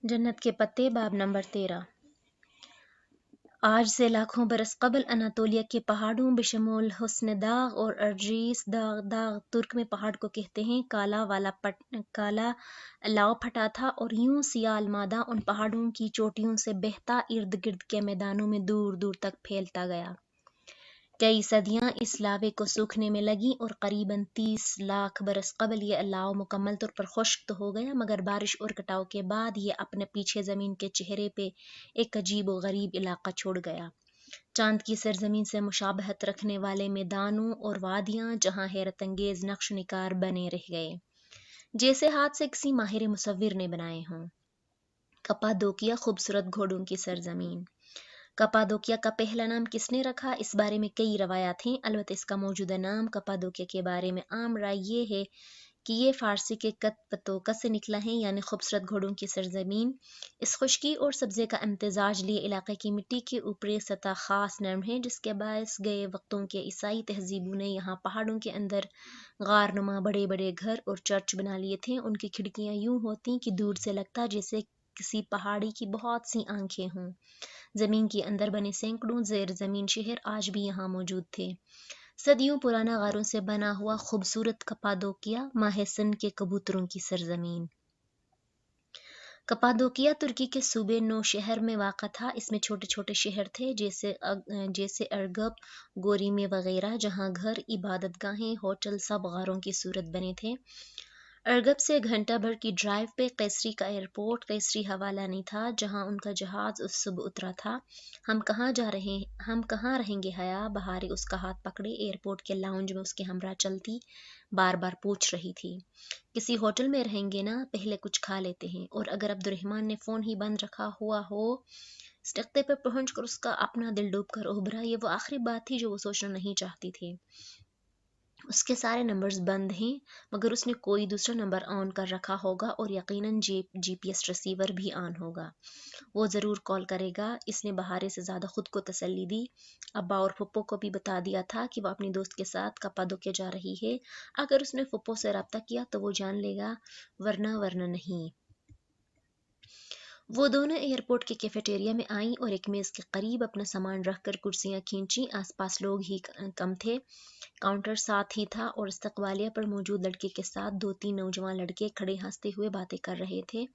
जन्नत के पत्ते बाब नंबर 13। आज से लाखों बरस कबल अनातोलिया के पहाड़ों बशमूल हुस्न दाग और अर्जीस दाग दाग तुर्क में पहाड़ को कहते हैं काला लाव फटा था और यूं सियाह अलमादा उन पहाड़ों की चोटियों से बहता इर्द गिर्द के मैदानों में दूर दूर तक फैलता गया। कई सदियां इस लावे को सूखने में लगीं और करीबन 30 लाख बरस कबल ये लाव मुकम्मल तौर पर खुश्क तो हो गया, मगर बारिश और कटाव के बाद ये अपने पीछे ज़मीन के चेहरे पे एक अजीब व गरीब इलाका छोड़ गया। चांद की सरजमीन से मुशाबहत रखने वाले मैदानों और वादियां जहां हैरत अंगेज नक्श निकार बने रह गए, जैसे हाथ से किसी माहिर मुसव्विर ने बनाए हों। कपादोकिया खूबसूरत घोड़ों की सरजमीन। कपादोकिया का पहला नाम किसने रखा, इस बारे में कई रवायात हैं। अलबत्ता इसका मौजूदा नाम कपादोकिया के बारे में आम राय ये है कि ये फारसी के कतपतोका से निकला है, यानी खूबसूरत घोड़ों की सरजमीन। इस खुश्की और सब्जे का इम्तिजाज लिए इलाके की मिट्टी की ऊपरी सतह खास नरम है, जिसके बायस गए वक्तों के ईसाई तहजीबों ने यहाँ पहाड़ों के अंदर गारनुमा बड़े बड़े घर और चर्च बना लिए थे। उनकी खिड़कियाँ यूं होती कि दूर से लगता जैसे किसी पहाड़ी की बहुत सी आंखें हों। जमीन के अंदर बने सैकड़ों ज़ेर ज़मीन शहर आज भी यहाँ मौजूद थे। सदियों पुराना गारों से बना हुआ खूबसूरत कपादोकिया माह सन के कबूतरों की सरजमीन। कपादोकिया तुर्की के सूबे नौशहर में वाक़ा था। इसमें छोटे छोटे शहर थे जैसे अर्गब, गोरीमे वगैरह, जहाँ घर, इबादतगाहें, होटल सब गारों की सूरत बने थे। अर्गब से घंटा भर की ड्राइव पे कैसरी का एयरपोर्ट, कैसरी हवालानी था, जहां उनका जहाज उस सुबह उतरा था। हम कहाँ रहेंगे हया, बहारे उसका हाथ पकड़े एयरपोर्ट के लाउंज में उसके हमरा चलती बार बार पूछ रही थी। किसी होटल में रहेंगे ना, पहले कुछ खा लेते हैं। और अगर अब्दुर्रहमान ने फ़ोन ही बंद रखा हुआ हो। इस तख्ते पर पहुंचकर उसका अपना दिल डूब कर उभरा। ये वो आखिरी बात थी जो वो सोचना नहीं चाहती थी। उसके सारे नंबर्स बंद हैं, मगर उसने कोई दूसरा नंबर ऑन कर रखा होगा और यकीनन जीपीएस रिसीवर भी ऑन होगा। वो ज़रूर कॉल करेगा। इसने बहारे से ज़्यादा खुद को तसल्ली दी। अब्बा और फुप्पो को भी बता दिया था कि वो अपनी दोस्त के साथ कपादोकिया जा रही है। अगर उसने फुप्पो से रब्ता किया तो वो जान लेगा, वरना नहीं। वो दोनों एयरपोर्ट के कैफेटेरिया में आईं और एक मेज़ के करीब अपना सामान रखकर कुर्सियां खींची। आसपास लोग ही कम थे। काउंटर साथ ही था और इस्तकबालिया पर मौजूद लड़के के साथ 2-3 नौजवान लड़के खड़े हंसते हुए बातें कर रहे थे।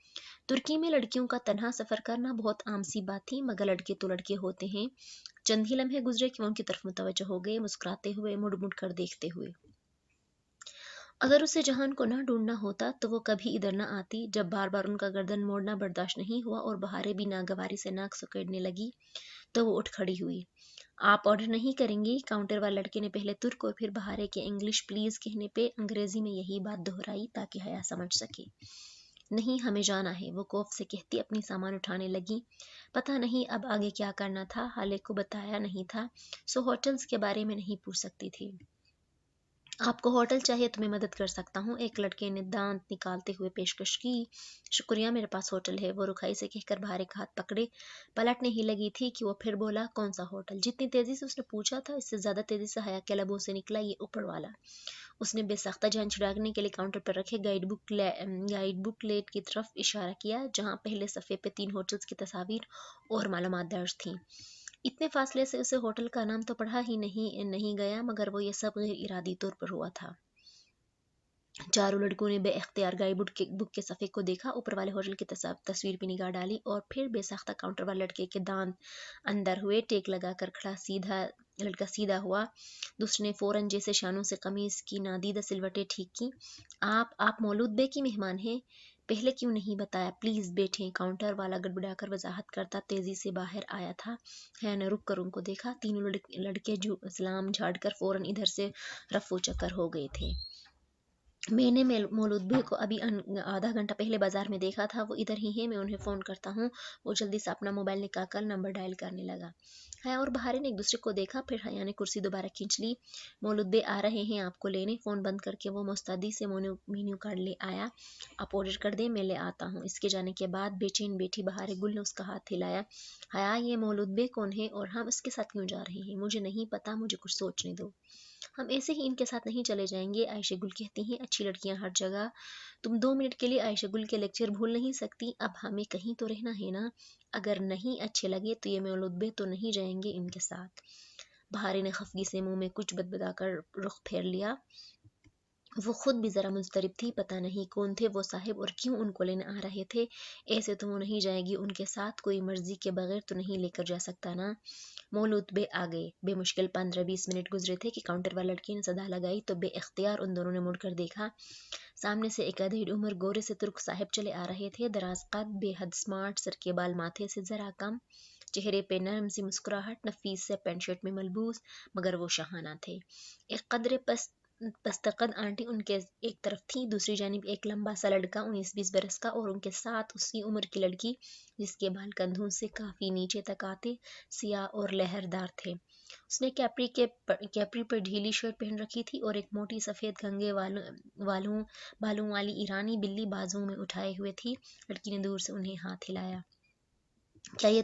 तुर्की में लड़कियों का तन्हा सफ़र करना बहुत आम सी बात थी, मगर लड़के तो लड़के होते हैं। चंद ही लम्हे गुजरे कि वो उनकी तरफ मुतवज्जो हो गए, मुस्कुराते हुए, मुड़ मुड़ कर देखते हुए। अगर उसे जहान को ना ढूंढना होता तो वो कभी इधर न आती। जब बार बार उनका गर्दन मोड़ना बर्दाश्त नहीं हुआ और बहारें भी नागवारी से नाक सुकेड़ने लगी, तो वो उठ खड़ी हुई। आप ऑर्डर नहीं करेंगी? काउंटर वाले लड़के ने पहले तुर्क और फिर बहारे के इंग्लिश प्लीज कहने पे अंग्रेजी में यही बात दोहराई ताकि हया समझ सके। नहीं, हमें जाना है, वो खौफ से कहती अपनी सामान उठाने लगी। पता नहीं अब आगे क्या करना था, हाले को बताया नहीं था, सो होटल्स के बारे में नहीं पूछ सकती थी। आपको होटल चाहिए तो मैं मदद कर सकता हूँ, एक लड़के ने दांत निकालते हुए पेशकश की। शुक्रिया, मेरे पास होटल है, वो रुखाई से कहकर बहारे का हाथ पकड़े पलटने ही लगी थी कि वो फिर बोला, कौन सा होटल? जितनी तेजी से उसने पूछा था, इससे ज्यादा तेजी से हया के लबों से निकला, ये ऊपर वाला। उसने बेसाख्ता जान छुड़ाने के लिए काउंटर पर रखे गाइड बुकलेट की तरफ इशारा किया, जहाँ पहले सफ़े पे 3 होटल्स की तस्वीर और मालूमात दर्ज थीं। इतने फासले से उसे होटल का नाम तो पढ़ा ही नहीं गया, मगर वो ये सब गैर इरादी तौर पर हुआ था। चारों लड़कों ने बेख्तियार गाइड बुक के सफ़े को देखा, ऊपर वाले होटल की तस्वीर पे निगाह डाली और फिर बेसाख्ता काउंटर वाले लड़के के दांत अंदर हुए। टेक लगाकर खड़ा लड़का सीधा हुआ। दूसरे ने फौरन जैसे शानों से कमीज की नादीदा सिलवटें ठीक की। आप मौलूद बे की मेहमान हैं? पहले क्यों नहीं बताया? प्लीज बैठें, काउंटर वाला गड़बड़ाकर वजाहत करता तेजी से बाहर आया था। है न रुक कर उनको देखा। तीनों लड़के सलाम झाड़कर फौरन इधर से रफू चक्कर हो गए थे। मैंने मौलूद बे को अभी आधा घंटा पहले बाजार में देखा था, वो इधर ही है, मैं उन्हें फ़ोन करता हूँ। वो जल्दी से अपना मोबाइल निकालकर नंबर डायल करने लगा। हया और बहारे ने एक दूसरे को देखा, फिर हया ने कुर्सी दोबारा खींच ली। मौलूद बे आ रहे हैं आपको लेने। फ़ोन बंद करके वो मुस्तैदी से मेन्यू कार्ड ले आया। आप ऑर्डर कर दें, मैं ले आता हूँ। इसके जाने के बाद बेचैन बैठी बहारे गुल ने उसका हाथ हिलाया। हया, ये मौलूद बे कौन है और हम इसके साथ क्यों जा रहे हैं? मुझे नहीं पता, मुझे कुछ सोचने दो। ہم ایسے ہی ان کے ساتھ نہیں چلے جائیں گے، عائشہ گل کہتی ہیں، اچھی لڑکیاں ہر جگہ، تم 2 منٹ کے لیے عائشہ گل کے لیکچر بھول نہیں سکتی، اب ہمیں کہیں تو رہنا ہے نا، اگر نہیں اچھے لگے تو یہ مولود تو نہیں جائیں گے ان کے ساتھ۔ بہارے نے خفگی سے منہ میں کچھ بتبدا کر رخ پھیر لیا، وہ خود بھی ذرا مضطرب تھی، پتہ نہیں کون تھے وہ صاحب اور کیوں ان کو لینے آ رہے تھے، ایسے تو وہ نہیں جائے گی ان کے ساتھ، کوئی مرضی کے بغیر تو نہیں لے کر جا سکتا نا۔ مولود بے آ گئے، بے مشکل 15-20 منٹ گزرے تھے کہ کاؤنٹر والے لڑکی نے صدا لگائی تو بے اختیار ان دونوں نے مڑ کر دیکھا، سامنے سے ایک ادھیڑ عمر گورے سے ترک صاحب چلے آ رہے تھے، دراز قد، بے حد سمارٹ، سر کے بال ماتھے سے ذرا کم، چہرے پہ نرم سی مسکراہٹ، نفیس سے پینٹ شرٹ میں ملبوس، مگر وہ شاہانہ تھے۔ ایک قدرے پستقد آنٹی ان کے ایک طرف تھی، دوسری جانب ایک لمبا سا لڑکا 19-20 برس کا، اور ان کے ساتھ اسی عمر کی لڑکی جس کے بال کندھوں سے کافی نیچے تک آتے، سیاہ اور لہردار تھے۔ اس نے کیپری پر ڈھیلی شرٹ پہن رکھی تھی اور ایک موٹی سفید کنگھے بالوں والی ایرانی بلی بازوؤں میں اٹھائے ہوئے تھی۔ لڑکی نے دور سے انہیں ہاتھ ہلایا۔ کیا یہ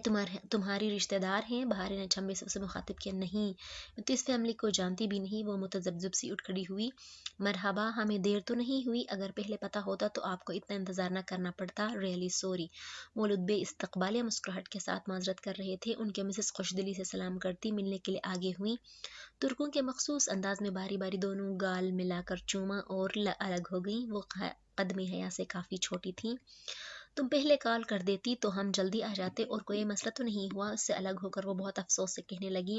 تمہاری رشتہ دار ہیں؟ بہارے نے چھمے سے اسے مخاطب کیا۔ نہیں، میں تو اس فیملی کو جانتی بھی نہیں۔ وہ متذبذب سی اٹھ کھڑی ہوئی۔ مرحبا، ہمیں دیر تو نہیں ہوئی؟ اگر پہلے پتہ ہوتا تو آپ کو اتنا انتظار نہ کرنا پڑتا۔ Really sorry. مولود بے استقبالیہ مسکراہٹ کے ساتھ معذرت کر رہے تھے، ان کے مسز خوش دلی سے سلام کرتی ملنے کے لیے آگے ہوئیں۔ ترکوں کے مخصوص انداز میں باری باری دونوں گال ملا کر چوما اور الگ ہو گئیں۔ وہ قد میں حیا سے کافی چھوٹی تھیں۔ تم پہلے کال کر دیتی تو ہم جلدی آ جاتے اور کوئی مسئلہ تو نہیں ہوا۔ اس سے الگ ہو کر وہ بہت افسوس سے کہنے لگی،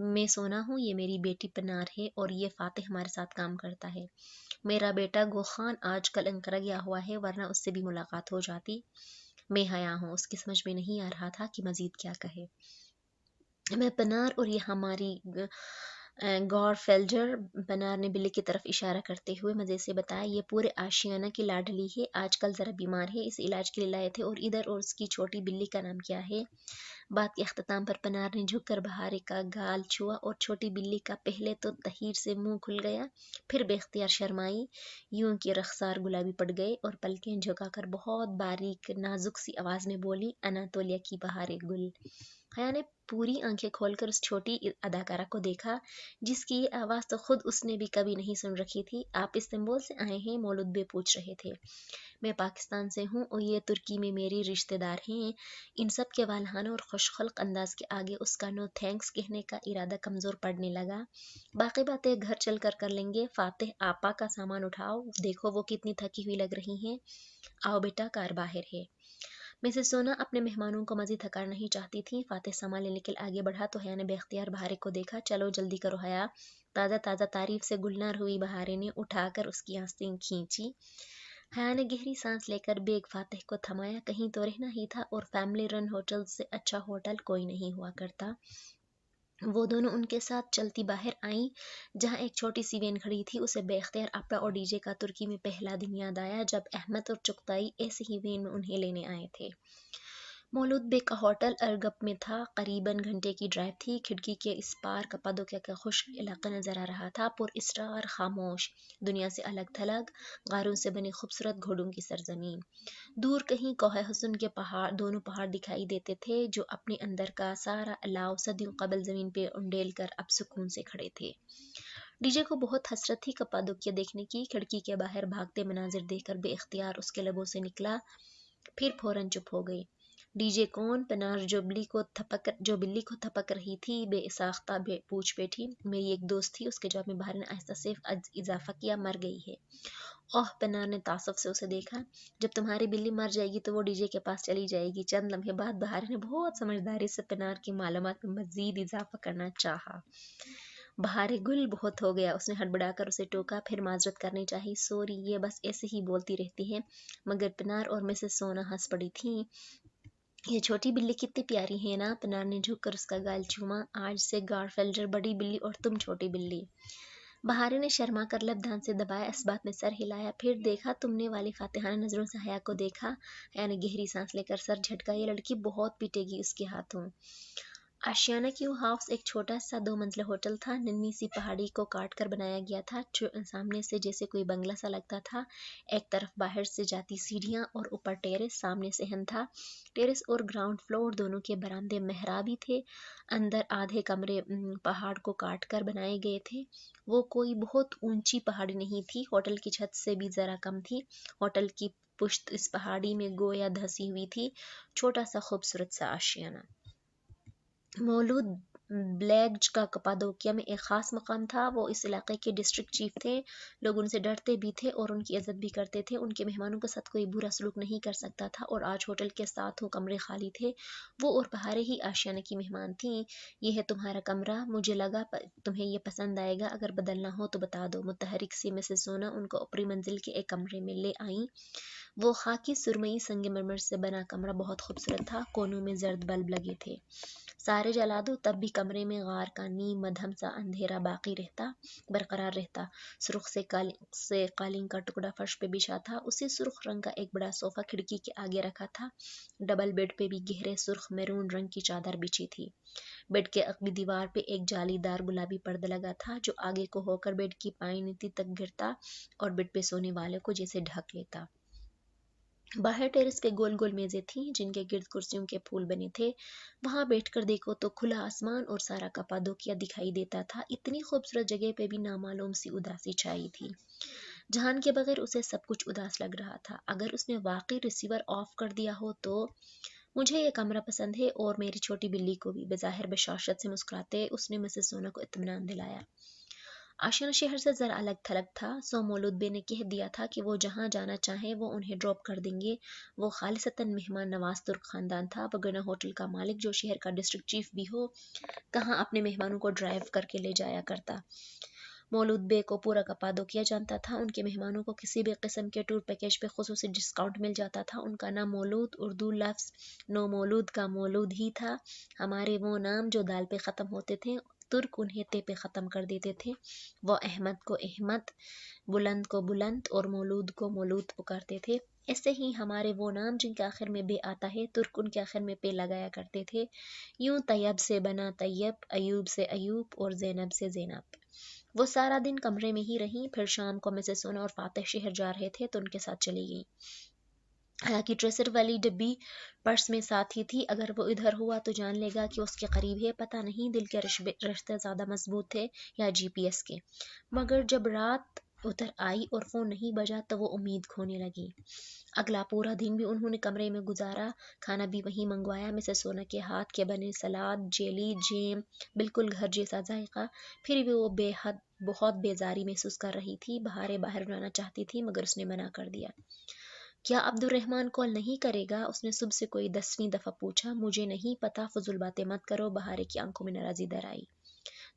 میں سونا ہوں، یہ میری بیٹی پنار ہے اور یہ فاتح ہمارے ساتھ کام کرتا ہے۔ میرا بیٹا گوخان آج کل انقرہ گیا ہوا ہے، ورنہ اس سے بھی ملاقات ہو جاتی۔ میں حیا ہوں۔ اس کی سمجھ میں نہیں آ رہا تھا کہ مزید کیا کہے۔ میں پنار اور یہ ہماری گور فیلجر، پنار نے بلی کی طرف اشارہ کرتے ہوئے مزے سے بتایا، یہ پورے آشیانہ کی لاڈلی ہے، آج کل ذرا بیمار ہے، اس علاج کے لیے لائے تھے، اور ادھر اور اس کی چھوٹی بلی کا نام کیا ہے؟ بات کے اختتام پر پنار نے جھک کر بہارے کا گال چھوا اور چھوٹی بلی کا پہلے تو تحیر سے منہ کھل گیا، پھر بے اختیار شرمائی، یوں کہ رخسار گلابی پڑ گئے اور پلکیں جھکا کر بہت باریک نازک سی آواز میں بولی، اناتولیا کی بہارے گل۔ حیا نے پوری آنکھیں کھول کر اس چھوٹی اداکارہ کو دیکھا جس کی یہ آواز تو خود اس نے بھی کبھی نہیں سن رکھی تھی۔ آپ استنبول سے آئے ہیں؟ مولود بے پوچھ رہے تھے۔ میں پاکستان سے ہوں اور یہ ترکی میں میری رشتہ دار ہیں۔ ان سب کے والہانہ اور خوش خلق انداز کے آگے اس کا نو تھینکس کہنے کا ارادہ کمزور پڑنے لگا۔ باقی باتیں گھر چل کر لیں گے۔ فاتح آپا کا سامان اٹھاؤ، دیکھو وہ کتنی تھکی ہوئی لگ رہی ہیں۔ آؤ بیٹا، کار باہر ہے۔ مسز سونا اپنے مہمانوں کو مزید تھکانا نہیں چاہتی تھی۔ فاتح سامان لینے کے لیے آگے بڑھا تو حیا نے بے اختیار بہارے کو دیکھا۔ چلو جلدی کرو حیا۔ تازہ تازہ تعریف سے گلنار ہوئی بہارے نے اٹھا کر اس کی آستین کھینچی۔ حیا نے گہری سانس لے کر بیگ فاتح کو تھمایا، کہیں تو رہنا ہی تھا اور فیملی رن ہوٹل سے اچھا ہوٹل کوئی نہیں ہوا کرتا۔ وہ دونوں ان کے ساتھ چلتی باہر آئیں، جہاں ایک چھوٹی سی وین کھڑی تھی۔ اسے بے اختیار آپا اور ڈی جے کا ترکی میں پہلا دن یاد آیا جب احمد اور چغتائی ایسے ہی وین میں انہیں لینے آئے تھے۔ مولود بے کا ہوٹل ارگپ میں تھا، قریباً گھنٹے کی ڈرائیو تھی۔ کھڑکی کے اس پار کپادوکیا کا خشک علاقہ نظر آ رہا تھا، پر اسرار، خاموش، دنیا سے الگ تھلگ، غاروں سے بنے خوبصورت گھوڑوں کی سرزمین۔ دور کہیں کوہ حسن کے دونوں پہاڑ دکھائی دیتے تھے جو اپنے اندر کا سارا الاؤ صدیوں قبل زمین پہ انڈیل کر اب سکون سے کھڑے تھے۔ ڈی جے کو بہت حسرت تھی کپادوکیا دیکھنے کی۔ کھڑکی کے باہر بھاگتے مناظر دیکھ کر بے اختیار اس کے لبوں سے نکلا، پھر فوراً چپ ہو گئی۔ ڈی جے کون؟ پنار جو بلی کو تھپک رہی تھی بے ساختہ پوچھ بیٹھی۔ میری ایک دوست تھی، اس کے جواب میں بہار نے آہستہ سے اضافہ کیا، مر گئی ہے۔ اوہ، پنار نے تعصب سے اسے دیکھا۔ جب تمہاری بلی مر جائے گی تو وہ ڈی جے کے پاس چلی جائے گی۔ چند لمحے بعد بہار نے بہت سمجھداری سے پنار کی معلومات میں مزید اضافہ کرنا چاہا۔ بہارے گل، بہت ہو گیا، اس نے ہڑبڑا کر اسے ٹوکا، پھر معذرت کرنی چاہی، سوری، یہ بس ایسے ہی بولتی رہتی ہے۔ مگر پنار اور مسز سونا ہنس پڑی تھیں۔ یہ چھوٹی بلی کتنی پیاری ہے نا؟ پنار نے جھک کر اس کا گال چوما۔ آج سے گار فیلجر بڑی بلی اور تم چھوٹی بلی۔ بہارے نے شرما کر لب دھان سے دبایا، اس بات میں سر ہلایا، پھر دیکھا تمنے والی فاتحانہ نظروں سے حیا کو دیکھا۔ حیا نے گہری سانس لے کر سر جھٹکا، یہ لڑکی بہت پیٹے گی اس کے ہاتھوں۔ आशियाना क्यू हाउस एक छोटा सा 2 मंजिला होटल था। नन्ही सी पहाड़ी को काट कर बनाया गया था। सामने से जैसे कोई बंगला सा लगता था। एक तरफ बाहर से जाती सीढ़ियाँ और ऊपर टेरेस, सामने सहन था। टेरेस और ग्राउंड फ्लोर दोनों के बरामदे मेहराबी थे। अंदर आधे कमरे पहाड़ को काट कर बनाए गए थे। वो कोई बहुत ऊंची पहाड़ी नहीं थी, होटल की छत से भी जरा कम थी। होटल की पुश्त इस पहाड़ी में गोया धसी हुई थी। छोटा सा खूबसूरत सा आशियाना। मौलूद ब्लैग्ज का कपादोकिया में एक ख़ास मकाम था। वो इस इलाके के डिस्ट्रिक्ट चीफ थे। लोग उनसे डरते भी थे और उनकी इज्जत भी करते थे। उनके मेहमानों के साथ कोई बुरा सलूक नहीं कर सकता था। और आज होटल के साथों कमरे खाली थे। वो और बहारें ही आशियाना की मेहमान थीं। ये है तुम्हारा कमरा, मुझे लगा तुम्हें ये पसंद आएगा। अगर बदलना हो तो बता दो। मुतहरिक सी मिसेस सोना उनको ऊपरी मंजिल के एक कमरे में ले आईं। वो खाकी सुरमई संगमरमर से बना कमरा बहुत खूबसूरत था। कोनों में जर्द बल्ब लगे थे। सारे जला दो तब भी कमरे में गार का नीम मध्यम सा अंधेरा बरकरार रहता। सुर्ख से कालीन का टुकड़ा फर्श पे बिछा था। उसी सुर्ख रंग का एक बड़ा सोफा खिड़की के आगे रखा था। डबल बेड पे भी गहरे सुर्ख मैरून रंग की चादर बिछी थी। बेड के अगली दीवार पे एक जालीदार गुलाबी पर्दा लगा था, जो आगे को होकर बेड की पायनीति तक गिरता और बेड पे सोने वाले को जैसे ढक लेता। बाहर टेरेस पे गोल गोल मेजें थीं, जिनके गिर्द कुर्सियों के फूल बने थे। वहां बैठकर देखो तो खुला आसमान और सारा कपादोकिया दिखाई देता था। इतनी खूबसूरत जगह पे भी नामालूम सी उदासी छाई थी। जहान के बगैर उसे सब कुछ उदास लग रहा था। अगर उसने वाकई रिसीवर ऑफ कर दिया हो तो। मुझे ये कमरा पसंद है और मेरी छोटी बिल्ली को भी। बज़ाहिर बशाशत से मुस्कुराते उसने मिसेस सोना को इत्मीनान दिलाया। आशियाना शहर से जरा अलग थलग था, सो मौलूद बे ने कह दिया था कि वो जहाँ जाना चाहें वो उन्हें ड्रॉप कर देंगे। वो खालिसतन मेहमान नवाज तुर्क खानदान था, वगरना होटल का मालिक जो शहर का डिस्ट्रिक्ट चीफ भी हो, कहाँ अपने मेहमानों को ड्राइव करके ले जाया करता। मौलूद बे को पूरा कपादोकिया जानता था। उनके मेहमानों को किसी भी किस्म के टूर पैकेज पे खुसूसी डिस्काउंट मिल जाता था। उनका नाम मौलूद उर्दू लफ्ज़ नो मौलूद का मौलूद ही था। हमारे वो नाम जो दाल पे ख़त्म होते थे, तुर्क उन्हें ते पे ख़त्म कर देते थे। वो अहमद को अहमद, बुलंद को बुलंद और मौलूद को मौलूद पुकारते थे। ऐसे ही हमारे वो नाम जिनके आखिर में बे आता है, तुर्क उनके आखिर में पे लगाया करते थे। यूं तैयब से बना तैयब, अयूब से अयूब और ज़ैनब से ज़ैनब। वो सारा दिन कमरे में ही रहीं। फिर शाम को मिसेस सोना और फातिह शहर जा रहे थे तो उनके साथ चली गईं। हालांकि ट्रेसर वाली डिब्बी पर्स में साथ ही थी। अगर वो इधर हुआ तो जान लेगा कि उसके करीब है। पता नहीं दिल के रिश्ते ज़्यादा मजबूत थे या जीपीएस के। मगर जब रात उधर आई और फ़ोन नहीं बजा तो वो उम्मीद खोने लगी। अगला पूरा दिन भी उन्होंने कमरे में गुजारा। खाना भी वहीं मंगवाया। मिसेस सोना के हाथ के बने सलाद, जेली, जैम, बिल्कुल घर जैसा जायका। फिर भी वो बहुत बेजारी महसूस कर रही थी। बाहर जाना चाहती थी मगर उसने मना कर दिया। क्या अब्दुर्रहमान कॉल नहीं करेगा? उसने सुबह से कोई 10वीं दफ़ा पूछा। मुझे नहीं पता, फजूल बातें मत करो। बहारे की आंखों में नाराज़ी दर आई।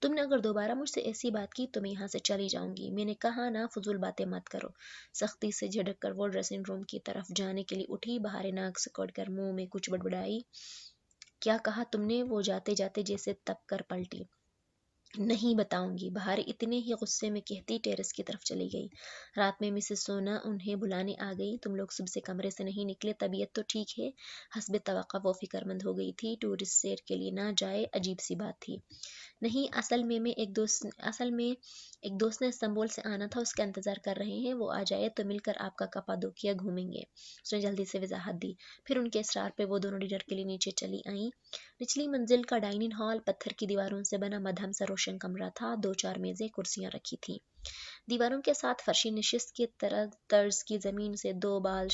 तुमने अगर दोबारा मुझसे ऐसी बात की तो मैं यहाँ से चली जाऊंगी। मैंने कहा ना, फजूल बातें मत करो। सख्ती से झिड़क कर वो ड्रेसिंग रूम की तरफ जाने के लिए उठी। बहारे नाक सिकोड़ कर मुंह में कुछ बड़बड़ाई। क्या कहा तुमने? वो जाते जाते जैसे तप कर पलटी। नहीं बताऊंगी, बहार इतने ही गुस्से में कहती टेरेस की तरफ चली गई। रात में मिसेस सोना उन्हें बुलाने आ गई। तुम लोग सुबह से कमरे से नहीं निकले, तबीयत तो ठीक है? हस्बे तवक्का वो फिक्रमंद हो गई थी। टूरिस्ट सैर के लिए ना जाए, अजीब सी बात थी। नहीं, असल में एक दोस्त ने इस्तांबुल से आना था, उसका इंतज़ार कर रहे हैं। वो आ जाए तो मिलकर आपका कपादोकिया घूमेंगे। उसने जल्दी से वजाहत दी। फिर उनके इसरार पे वो दोनों डिनर के लिए नीचे चली आईं। निचली मंजिल का डाइनिंग हॉल पत्थर की दीवारों से बना मध्यम सा रोशन कमरा था। 2-4 मेजें कुर्सियां रखी थीं। दीवारों के साथ फर्शी नशिस्त की तरह तर्ज की जमीन से 2 बाल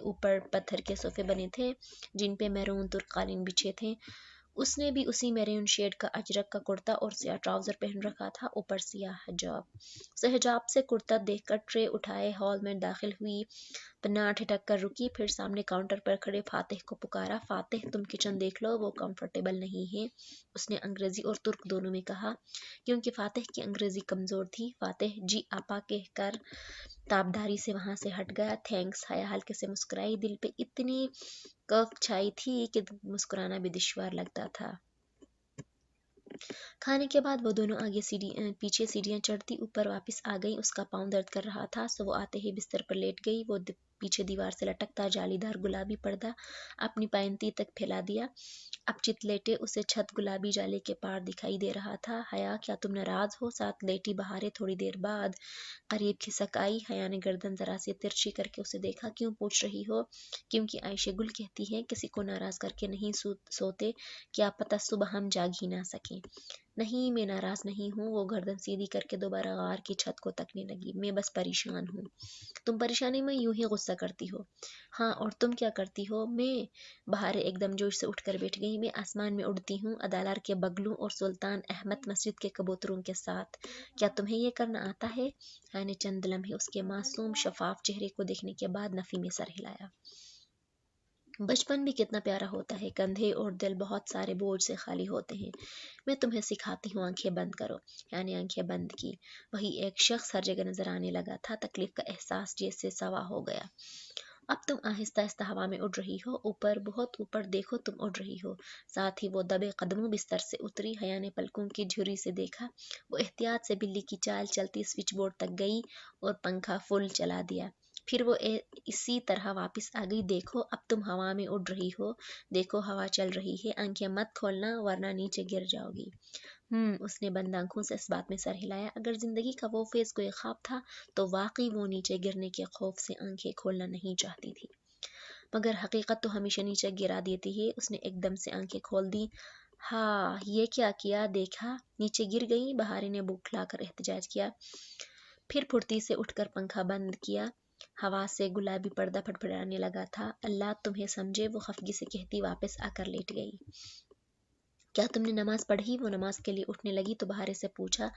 ऊपर पत्थर के सोफे बने थे, जिन पे मैरून तुर्क कालीन बिछे थे। उसने भी उसी मैरून शेड का अजरक का कुर्ता और सियाह ट्राउजर पहन रखा था, ऊपर सियाह हिजाब। हिजाब से कुर्ता देखकर ट्रे उठाए हॉल में दाखिल हुई। पन्ना ठिठक कर रुकी। फिर सामने काउंटर पर खड़े फातिह को पुकारा। फातिह, तुम किचन देख लो, वो कंफर्टेबल नहीं है, उसने अंग्रेजी और तुर्क दोनों में कहा, क्योंकि फातिह की अंग्रेजी कमजोर थी। फातिह जी आपा कहकर ताबदारी से वहां से हट गया। थैंक्स, हया हल्के से मुस्कुराई। दिल पे इतनी कफ छाई थी कि मुस्कुराना भी दुश्वार लगता था। खाने के बाद वो दोनों पीछे सीढ़ियां चढ़ती ऊपर वापस आ गई। उसका पाँव दर्द कर रहा था, सो वो आते ही बिस्तर पर लेट गई। वो पीछे दीवार से लटकता जालीदार गुलाबी पर्दा अपनी पायंती तक फैला दिया। اب चित लेटे उसे छत गुलाबी जाले के पार दिखाई दे रहा था। हया, क्या तुम नाराज हो? साथ लेटी बहारे थोड़ी देर बाद करीब खिसक आई। हया ने गर्दन जरा सी तिरछी करके उसे देखा। क्यों पूछ रही हो? क्योंकि आयशे गुल कहती हैं किसी को नाराज करके नहीं सोते, क्या पता सुबह हम जाग ही ना सकें। नहीं, मैं नाराज नहीं हूँ। वो गर्दन सीधी करके दोबारा गार की छत को तकने लगी। मैं बस परेशान हूँ। तुम परेशानी में यूं ही गुस्सा करती हो? हाँ, और तुम क्या करती हो? मैं? बहारे एकदम जोश से उठकर बैठ गई। मैं आसमान में उड़ती हूँ, अदालर के बगलों और सुल्तान अहमद मस्जिद के कबूतरों के साथ। क्या तुम्हें ये करना आता है? हाँ ने चंद लम्हे उसके मासूम शफाफ चेहरे को देखने के बाद नफी में सर हिलाया। बचपन भी कितना प्यारा होता है, कंधे और दिल बहुत सारे बोझ से खाली होते हैं। मैं तुम्हें सिखाती हूँ, आंखें बंद करो। यानी आंखें बंद की। वही एक शख्स हर जगह नजर आने लगा था। तकलीफ का एहसास जैसे सवा हो गया। अब तुम आहिस्ता आहिस्ता हवा में उड़ रही हो, ऊपर, बहुत ऊपर देखो, तुम उड़ रही हो। साथ ही वो दबे कदमों बिस्तर से उतरी। हया ने पलकों की झुर्री से देखा। वो एहतियात से बिल्ली की चाल चलती स्विच बोर्ड तक गई और पंखा फुल चला दिया। फिर वो इसी तरह वापस आ गई। देखो, अब तुम हवा में उड़ रही हो। देखो, हवा चल रही है। आंखें मत खोलना वरना नीचे गिर जाओगी। उसने बंद आंखों से इस बात में सर हिलाया। अगर जिंदगी का वो फेज कोई ख्वाब था तो वाकई वो नीचे गिरने के खौफ से आंखें खोलना नहीं चाहती थी। मगर हकीकत तो हमेशा नीचे गिरा देती है। उसने एकदम से आंखें खोल दी। हाँ, ये क्या किया? देखा, नीचे गिर गई। बहारी ने बौखलाकर एहतजाज किया। फिर फुर्ती से उठकर पंखा बंद किया। हवा से गुलाबी पर्दा फड़फड़ाने लगा था। अल्लाह तुम्हें समझे, वो खफगी से कहती वापस आकर लेट गई। क्या तुमने नमाज पढ़ी? वो नमाज के लिए उठने लगी तो बहारे से पूछा।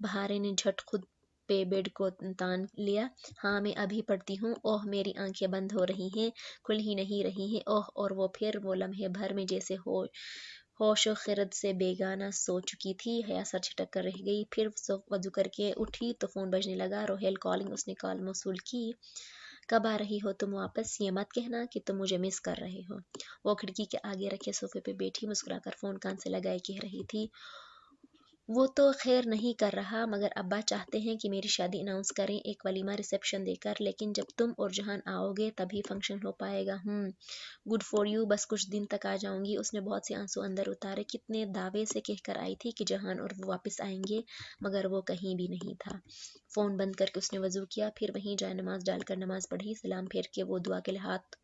बहारे ने झट खुद पे बेड को तान लिया। हाँ, मैं अभी पढ़ती हूँ। ओह, मेरी आंखें बंद हो रही हैं, खुल ही नहीं रही हैं। ओह, और वो फिर वो लम्हे भर में जैसे होश व खिरद से बेगाना सो चुकी थी। हया सर झटक कर रह गई। फिर वजू करके उठी तो फोन बजने लगा। रोहेल कॉलिंग। उसने कॉल मौसूल की। कब आ रही हो तुम वापस? ये मत कहना कि तुम मुझे मिस कर रहे हो। वो खिड़की के आगे रखे सोफे पे बैठी मुस्कुराकर फोन कान से लगाए कह रही थी। वो तो खैर नहीं कर रहा, मगर अब्बा चाहते हैं कि मेरी शादी अनाउंस करें एक वलीमा रिसेप्शन देकर, लेकिन जब तुम और जहान आओगे तभी फंक्शन हो पाएगा। गुड फॉर यू, बस कुछ दिन तक आ जाऊंगी। उसने बहुत से आंसू अंदर उतारे। कितने दावे से कहकर आई थी कि जहान और वो वापस आएंगे, मगर वो कहीं भी नहीं था। फोन बंद करके उसने वजू किया। फिर वहीं जाए नमाज डालकर नमाज पढ़ी। सलाम फेर के वो दुआ के लिए हाथ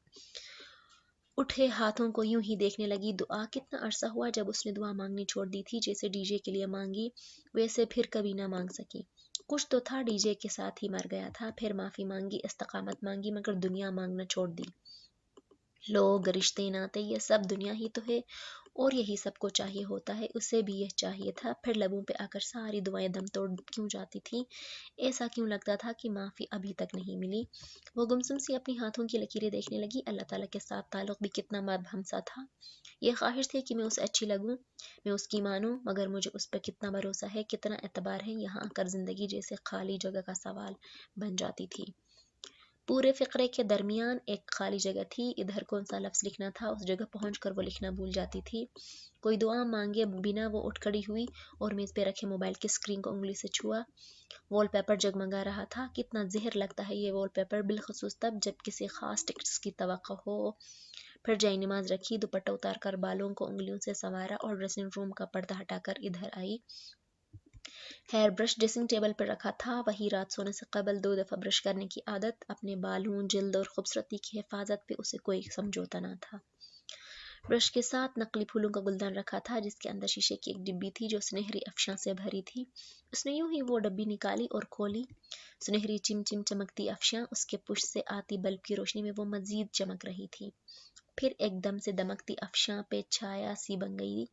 उठे हाथों को यूं ही देखने लगी। दुआ, कितना अरसा हुआ जब उसने दुआ मांगनी छोड़ दी थी। जैसे डीजे के लिए मांगी वैसे फिर कभी ना मांग सकी। कुछ तो था, डीजे के साथ ही मर गया था। फिर माफी मांगी, इस्तकामत मांगी, मगर दुनिया मांगना छोड़ दी। लोग, रिश्ते, नाते, ये सब दुनिया ही तो है और यही सबको चाहिए होता है। उसे भी यह चाहिए था। फिर लबों पे आकर सारी दुआएं दम तोड़ क्यों जाती थी? ऐसा क्यों लगता था कि माफ़ी अभी तक नहीं मिली? वो गुमसुम सी अपनी हाथों की लकीरें देखने लगी। अल्लाह ताला के साथ ताल्लुक भी कितना मरहम सा था। ये ख्वाहिश थी कि मैं उसे अच्छी लगूं, मैं उसकी मानूं, मगर मुझे उस पर कितना भरोसा है, कितना एतबार है? यहाँ आकर जिंदगी जैसे खाली जगह का सवाल बन जाती थी। पूरे फ़िक्रे के दरमियान एक खाली जगह थी। इधर कौन सा लफ्ज़ लिखना था? उस जगह पहुंचकर वो लिखना भूल जाती थी। कोई दुआ मांगे बिना वो उठ खड़ी हुई और मेज़ पे रखे मोबाइल की स्क्रीन को उंगली से छुआ। वॉलपेपर जगमगा रहा था। कितना ज़हर लगता है ये वॉलपेपर, बिलखसूस तब जब किसी खास टेक्स्ट की तवक्को हो। फिर जाई नमाज रखी, दुपट्टा उतार कर बालों को उंगलियों से संवारा और ड्रेसिंग रूम का पर्दा हटाकर इधर आई। हेयर ब्रश ड्रेसिंग टेबल पर रखा था। वही रात सोने से कबल 2 दफ़ा ब्रश करने की आदत। अपने बालों, जिल्द और खूबसूरती की हिफाजत पे उसे कोई समझौता न था। ब्रश के साथ नकली फूलों का गुलदान रखा था, जिसके अंदर शीशे की एक डिब्बी थी जो सुनहरी अफशां से भरी थी। उसने यूं ही वो डब्बी निकाली और खोली। सुनहरी चिमचिम चमकती अफशां, उसके पुश से आती बल्ब की रोशनी में वो मजीद चमक रही थी। फिर एकदम से दमकती अफशां पे छाया सी बन गई,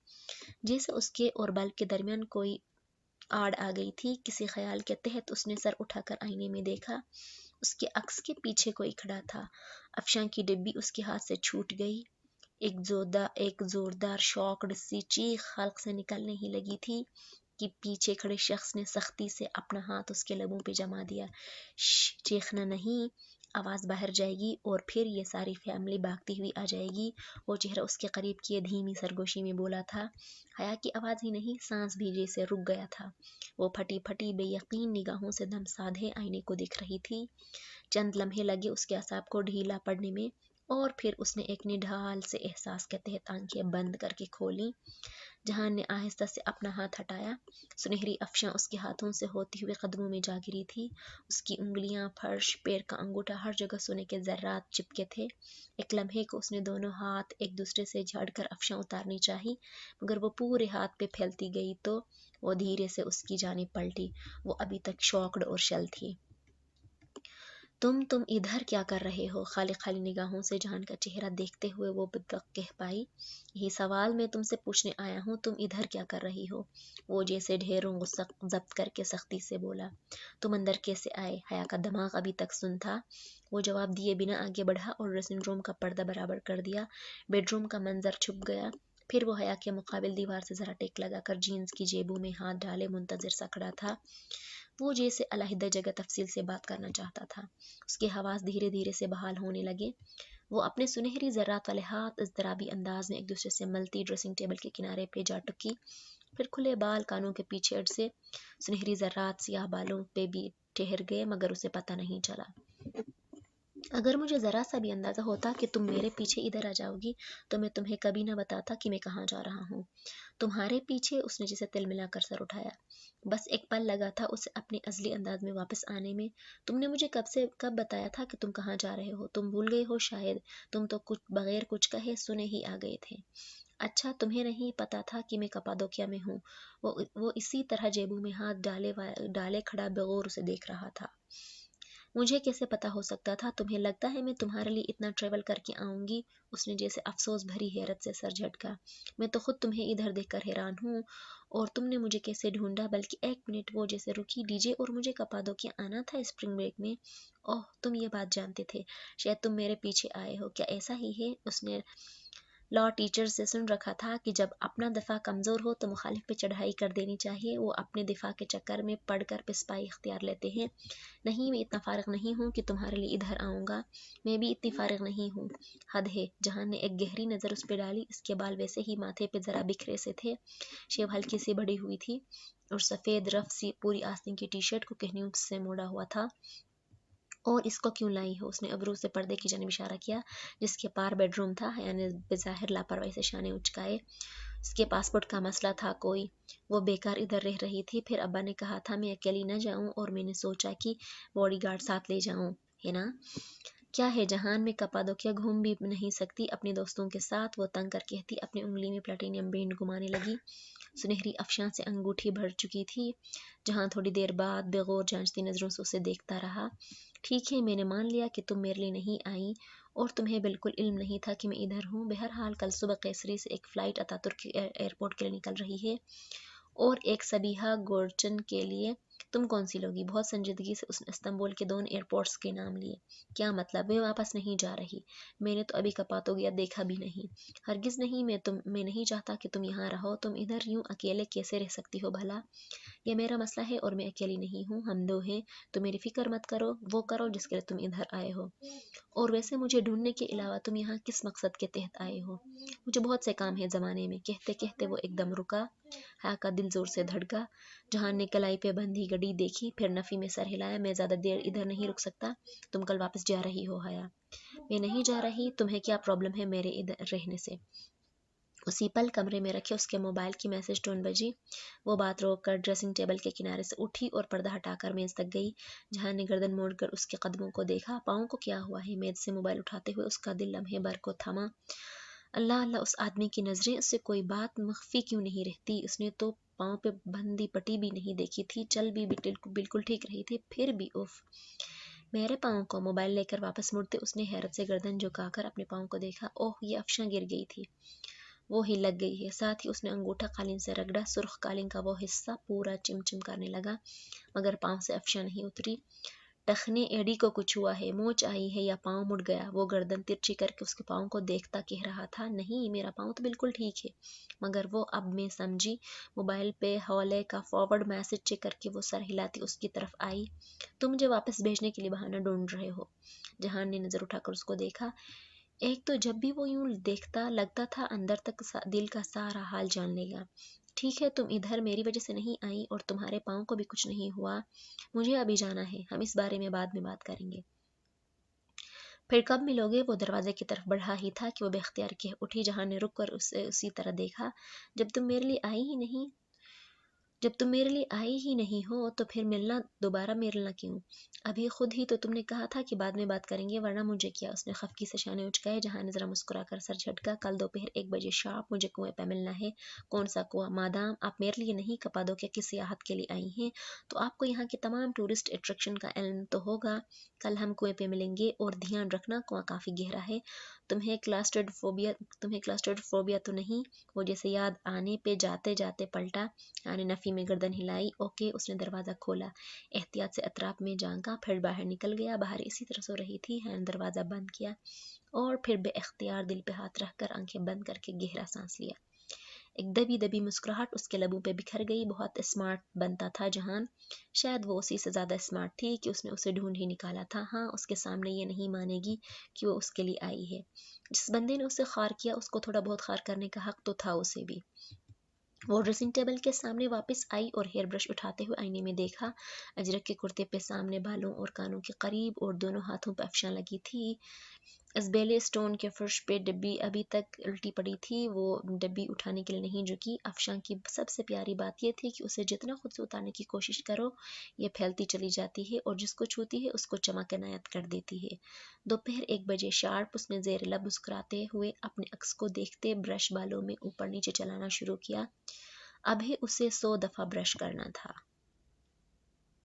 जैसे उसके और बल्ब के दरमियान कोई आड़ आ गई थी। किसी ख्याल के तहत उसने सर उठाकर आईने में देखा। उसके अक्स के पीछे कोई खड़ा था। अफशां की डिब्बी उसके हाथ से छूट गई। एक जोरदार शॉक्ड सी चीख हल्क से निकलने ही लगी थी कि पीछे खड़े शख्स ने सख्ती से अपना हाथ उसके लबों पे जमा दिया। चीखना नहीं, आवाज बाहर जाएगी और फिर ये सारी फैमिली भागती हुई आ जाएगी। वो चेहरा उसके करीब किए धीमी सरगोशी में बोला था। हया की आवाज ही नहीं, सांस भी जैसे रुक गया था। वो फटी फटी बेयकीन निगाहों से दम साधे आईने को दिख रही थी। चंद लम्हे लगे उसके असाब को ढीला पड़ने में। اور پھر اس نے ایک نڈھال سے احساس کے تحت آنکھیں بند کر کے کھولیں۔ جہان نے آہستہ سے اپنا ہاتھ ہٹایا۔ سنہری افشاں اس کے ہاتھوں سے ہوتی ہوئے قدموں میں جا گری تھی۔ اس کی انگلیاں، فرش، پیر کا انگوٹھا، ہر جگہ سونے کے ذرات چپکے تھے۔ ایک لمحے کو اس نے دونوں ہاتھ ایک دوسرے سے جھاڑ کر افشاں اتارنی چاہی، مگر وہ پورے ہاتھ پہ پھیلتی گئی تو وہ دھیرے سے اس کی جانب پلٹی۔ وہ ابھی تک شاکڈ اور شل تھی۔ تم ادھر کیا کر رہے ہو؟ خالی خالی نگاہوں سے جہان کا چہرہ دیکھتے ہوئے وہ بدبخت کہہ پائی۔ یہی سوال میں تم سے پوچھنے آیا ہوں، تم ادھر کیا کر رہی ہو؟ وہ جیسے ڈھیروں غصہ ضبط کر کے سختی سے بولا۔ تم اندر کیسے آئے؟ حیا کا دماغ ابھی تک سن تھا۔ وہ جواب دیے بنا آگے بڑھا اور ڈریسنگ روم کا پردہ برابر کر دیا۔ بیڈ روم کا منظر چھپ گیا۔ پھر وہ حیا کے مقابل دیوار سے ذرا ٹیک لگا کر جینز کی جیبوں میں ہاتھ ڈالے منتظر سا کھڑا تھا۔ وہ جیسے علیحدہ جگہ تفصیل سے بات کرنا چاہتا تھا۔ اس کے حواس دھیرے دھیرے سے بحال ہونے لگے۔ وہ اپنے سنہری ذرات والے ہاتھ اضطرابی انداز میں ایک دوسرے سے ملتی ڈریسنگ ٹیبل کے کنارے پہ جا ٹکی۔ پھر کھلے بال کانوں کے پیچھے اڑ سے سنہری ذرات سیاہ بالوں پہ بھی ٹھہر گئے، مگر اسے پتہ نہیں چلا۔ اگر مجھے ذرا سا بھی اندازہ ہوتا کہ تم میرے پیچھے ادھر آ جاؤ گی تو میں تمہیں کبھی نہ بتاتا کہ میں کہاں جا رہا ہوں۔ تمہارے پیچھے؟ اس نے جسے تل ملا کر سر اٹھایا۔ بس ایک پل لگا تھا اسے اپنے ازلی انداز میں واپس آنے میں۔ تم نے مجھے کب بتایا تھا کہ تم کہاں جا رہے ہو؟ تم بھول گئے ہو شاید۔ تم تو بغیر کچھ کہے سنے ہی آ گئے تھے۔ اچھا، تمہیں نہیں پتا تھا کہ میں کپادوکیا میں ہوں؟ وہ اسی طرح جیبوں میں ہاتھ ڈالے کھڑا بغور اسے دیکھ رہا تھا۔ مجھے کیسے پتا ہو سکتا تھا؟ تمہیں لگتا ہے میں تمہارے لیے اتنا ٹریول کر کے آؤں گی؟ اس نے جیسے افسوس بھری حیرت سے سر جھٹکا۔ میں تو خود تمہیں ادھر دیکھ کر حیران ہوں، اور تم نے مجھے کیسے ڈھونڈا؟ بلکہ ایک منٹ، وہ جیسے رکی، ڈی جے اور مجھے کپادوکیا آنا تھا اسپرنگ بریک میں؟ اوہ، تم یہ بات جانتے تھے؟ شاید تم میرے پیچھے آئے ہو۔ کیا ایسا ہی ہے؟ اس نے لا ٹیچر سے سن رکھا تھا کہ جب اپنا دفاع کمزور ہو تو مخالف پہ چڑھائی کر دینی چاہیے۔ وہ اپنے دفاع کے چکر میں پڑ کر پسپائی اختیار لیتے ہیں۔ نہیں، میں اتنا فارغ نہیں ہوں کہ تمہارے لیے ادھر آؤں گا۔ میں بھی اتنی فارغ نہیں ہوں۔ حد ہے۔ جہان نے ایک گہری نظر اس پہ ڈالی۔ اس کے بال ویسے ہی ماتھے پہ ذرا بکھرے سے تھے، شیو ہلکی سی بڑھی ہوئی تھی، اور سفید رف سی پوری آستین کی ٹی شرٹ کو کہنیوں سے موڑا ہوا تھا۔ اور اس کو کیوں لائی ہو؟ اس نے ابرو سے پردے کی جانب اشارہ کیا جس کے پار بیڈ روم تھا۔ حیا نے بظاہر لاپرواہی سے شانے اچکائے۔ اس کے پاسپورٹ کا مسئلہ تھا کوئی، وہ بیکار ادھر رہ رہی تھی۔ پھر ابا نے کہا تھا میں اکیلی نہ جاؤں، اور میں نے سوچا کہ باڈی گارڈ ساتھ لے جاؤں، ہے نا؟ کیا ہے جہان، میں کپادوکیا گھوم بھی نہیں سکتی اپنے دوستوں کے ساتھ؟ وہ تنگ کر کہتی، اپنی انگلی میں پلاٹینیم بینڈ گھمانے لگی۔ سنہری افشاں سے انگوٹھی بھر چکی تھی۔ جہاں تھوڑی دیر بعد بغور جانچتی نظروں سے اسے دیکھتا رہا۔ ٹھیک ہے، میں نے مان لیا کہ تم میرے لیے نہیں آئی، اور تمہیں بالکل علم نہیں تھا کہ میں ادھر ہوں۔ بہرحال کل صبح قیصری سے ایک فلائٹ اتاترک ایئرپورٹ کے لیے نکل رہی ہے، اور ایک سبیہا گورچن کے لیے۔ تم کون سی لوگی؟ بہت سنجیدگی سے اس نے استنبول کے دونوں ایئرپورٹس کے نام لیے۔ کیا مطلب؟ میں واپس نہیں جا رہی۔ میں نے تو ابھی کپادوکیا دیکھا بھی نہیں۔ ہرگز نہیں۔ میں نہیں چاہتا کہ تم یہاں رہو۔ تم ادھر یوں اکیلے کیسے رہ سکتی ہو بھلا؟ یہ میرا مسئلہ ہے، اور میں اکیلی نہیں ہوں، ہم دو ہیں۔ تو میری فکر مت کرو، وہ کرو جس کے لیے تم ادھر آئے ہو۔ اور ویسے مجھے ڈھونڈنے کے علاوہ تم یہاں کس مقصد کے تحت آئے ہو؟ مجھے بہت سے کام ہیں زمانے میں۔ کہتے کہتے وہ ایک دم رکا۔ حیا کا دل زور سے دھڑکا۔ جہان نے کلائی پہ بندھی گھڑی دیکھی، پھر نفی میں سر ہلایا۔ میں زیادہ دیر ادھر نہیں رک سکتا۔ تم کل واپس جا رہی ہو حیا؟ میں نہیں جا رہی۔ تمہیں کیا پرابلم ہے میرے ادھر رہنے سے؟ اسی پل کمرے میں رکھے اس کے موبائل کی میسج ٹون بجی۔ وہ بات روک کر ڈریسنگ ٹیبل کے کنارے سے اٹھی اور پردہ ہٹا کر میز تک گئی۔ جہان نے گردن موڑ کر اس کے قدموں کو دیکھا۔ پاؤں کو کیا ہوا ہے؟ میز سے موبائل اٹھاتے ہوئے اس کا دل لمحے بھر کو تھما۔ اللہ اللہ، اس آدمی کی نظریں اس سے کوئی بات مخفی کیوں نہیں رہتی؟ اس نے تو پاؤں پہ بندھی پٹی بھی نہیں دیکھی تھی، چل بھی بالکل ٹھیک رہی تھی، پھر بھی اف۔ میرے پاؤں کو؟ موبائل لے کر واپس مڑتے اس نے حیرت سے گردن جھکا کر اپنے پاؤں کو دیکھا۔ اوہ، یہ افشاں گر گئی تھی، وہ ہی لگ گئی ہے۔ ساتھ ہی اس نے انگوٹھا قالین سے رگڑا۔ سرخ قالین کا وہ حصہ پورا چم کرنے لگا، مگر پاؤں سے افشاں نہیں اتری۔ ٹخنے ایڑی کو کچھ ہوا ہے، موچ آئی ہے یا پاؤں مڑ گیا؟ وہ گردن ترچھی کر کے اس کے پاؤں کو دیکھتا کہہ رہا تھا، نہیں، میرا پاؤں تو بالکل ٹھیک ہے۔ مگر وہ اب میں سمجھی۔ موبائل پہ حوالے کا فارورڈ میسج چیک کر کے وہ سر ہلاتی اس کی طرف آئی۔ تم مجھے واپس بھیجنے کے لیے بہانہ ڈھونڈ رہے ہو؟ جہان نے نظر اٹھا کر اس کو دیکھا۔ ایک تو جب بھی وہ یوں دیکھتا لگتا تھا اندر تک دل کا سارا حال جان لے گا۔ ٹھیک ہے، تم ادھر میری وجہ سے نہیں آئی، اور تمہارے پاؤں کو بھی کچھ نہیں ہوا۔ مجھے ابھی جانا ہے، ہم اس بارے میں بعد میں بات کریں گے۔ फिर कब मिलोगे? वो दरवाजे की तरफ बढ़ा ही था कि वो बेख्तियार कह उठी। जहान ने रुक कर उसे उसी तरह देखा। जब तुम मेरे लिए आई ही नहीं जब तुम मेरे लिए आई ही नहीं हो तो फिर दोबारा मिलना क्यों? अभी खुद ही तो तुमने कहा था कि बाद में बात करेंगे, वरना मुझे क्या? उसने खफकी से शाने उचकाए। जहां ने जरा मुस्कुराकर सर झटका। कल दोपहर 1 बजे शार्प मुझे कुएं पे मिलना है। कौन सा कुआं? मादाम आप मेरे लिए नहीं, कपाडोक्या की सियाहत के लिए आई हैं तो आपको यहाँ के तमाम टूरिस्ट अट्रैक्शन का इल्म तो होगा। कल हम कुएं पे मिलेंगे, और ध्यान रखना कुआं काफी गहरा है। तुम्हें क्लास्ट्रोफोबिया तो नहीं? वो जैसे याद आने पे जाते जाते पलटा। ने नफ़ी में गर्दन हिलाई। ओके। उसने दरवाज़ा खोला, एहतियात से अतराफ में झांका, फिर बाहर निकल गया। बाहर इसी तरह सो रही थी। हैन दरवाज़ा बंद किया और फिर बेख्तियार दिल पे हाथ रखकर आंखें बंद करके गहरा सांस लिया। एक दबी दबी मुस्कुराहट उसके लबों पे बिखर गई। बहुत स्मार्ट बनता था जहान। शायद वो उसी से ज़्यादा स्मार्ट थी कि उसने उसे ढूंढ ही निकाला था। हाँ, उसके सामने ये नहीं मानेगी कि वो उसके लिए आई है। जिस बंदे ने उसे खार किया, उसको थोड़ा बहुत खार करने का हक तो था उसे भी। वो ड्रेसिंग टेबल के सामने वापस आई और हेयर ब्रश उठाते हुए आईने में देखा। अजरक के कुर्ते पे सामने बालों और कानों के करीब और दोनों हाथों पर अफशां लगी थी। इस बेले स्टोन के फर्श पे डब्बी अभी तक उल्टी पड़ी थी। वो डब्बी उठाने के लिए नहीं झुकी। अफशां की सबसे प्यारी बात यह थी कि उसे जितना खुद से उतारने की कोशिश करो, ये फैलती चली जाती है और जिसको छूती है उसको चमक इनायत कर देती है। दोपहर 1 बजे शार्प उसने जेर लब मुस्कुराते हुए अपने अक्स को देखते ब्रश बालों में ऊपर नीचे चलाना शुरू किया। अभी उसे 100 दफ़ा ब्रश करना था।